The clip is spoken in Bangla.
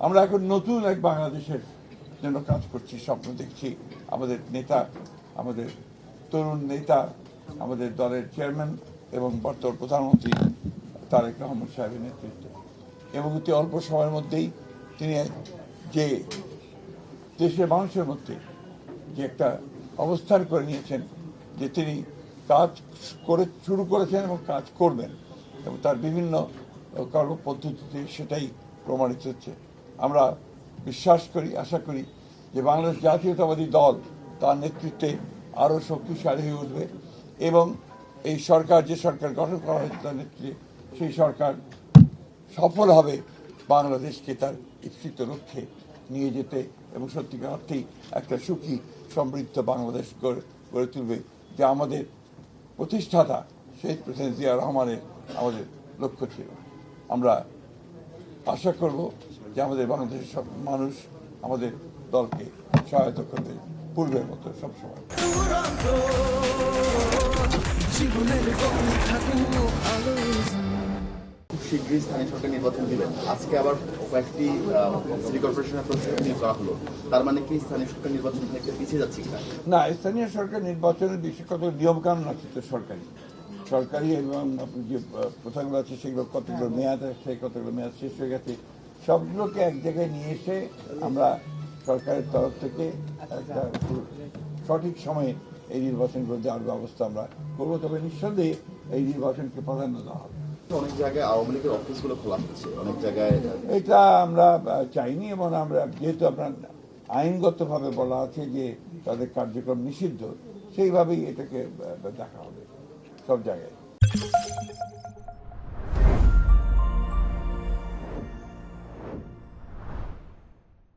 আমরা এখন নতুন এক বাংলাদেশের জন্য কাজ করছি, স্বপ্ন দেখছি। আমাদের নেতা, আমাদের তরুণ নেতা, আমাদের দলের চেয়ারম্যান এবং বর্তমান প্রধানমন্ত্রী তারেক রহমান সাহেবের নেতৃত্বে, এবং অতি অল্প সময়ের মধ্যেই তিনি যে দেশের মানুষের মধ্যে যে একটা অবস্থান করে নিয়েছেন, যে তিনি কাজ শুরু করেছেন এবং কাজ করবেন, এবং তার বিভিন্ন কর্মপদ্ধতিতে সেটাই প্রমাণিত হচ্ছে। আমরা বিশ্বাস করি, আশা করি যে বাংলাদেশ জাতীয়তাবাদী দল তার নেতৃত্বে আরও শক্তিশালী হয়ে উঠবে, এবং এই সরকার, যে সরকার গঠন করা হয়েছে তার নেতৃত্বে, সেই সরকার সফল হবে বাংলাদেশকে তার ইচ্ছিত লক্ষ্যে নিয়ে যেতে, এবং সত্যিকার অর্থেই একটা সুখী সমৃদ্ধ বাংলাদেশ গড়ে তুলবে, যা আমাদের প্রতিষ্ঠাতা শহীদ প্রেসিডেন্ট জিয়া রহমানের আমাদের লক্ষ্য ছিল। আমরা আশা করব যে আমাদের বাংলাদেশের সব মানুষ আমাদের দলকে সহায়তা করবে পূর্বের মতো সবসময়। খুব শীঘ্রই স্থানীয় সরকার নির্বাচন দিবেন। আজকে আবার কয়েকটি সিটি কর্পোরেশনের প্রতিনিধি নিয়োগ করা হলো। তার মানে কি স্থানীয় সরকার নির্বাচন থেকে পিছিয়ে যাচ্ছে কিনা? না, স্থানীয় সরকার নির্বাচনের বিষয়ে কত নিয়মকানুন আছে তো সরকারি এবং যে প্রথাগুলো আছে সেগুলো কতগুলো মেয়াদ আছে, কতগুলো মেয়াদ শেষ হয়ে গেছে, সবগুলোকে এক জায়গায় নিয়ে এসে আমরা সরকারের তরফ থেকে একটা সঠিক সময়ে এই নির্বাচনগুলো দেওয়ার ব্যবস্থা আমরা করবো। তবে নিঃসন্দেহে এই নির্বাচনকে প্রাধান্য দেওয়া হবে। অনেক জায়গায় আওয়ামী লীগের অফিসগুলো খোলা হচ্ছে, অনেক জায়গায় এটা আমরা চাইনি, এবং আমরা যেহেতু আপনার আইনগতভাবে বলা আছে যে তাদের কার্যক্রম নিষিদ্ধ, সেইভাবেই এটাকে দেখা হবে সব জায়গায়।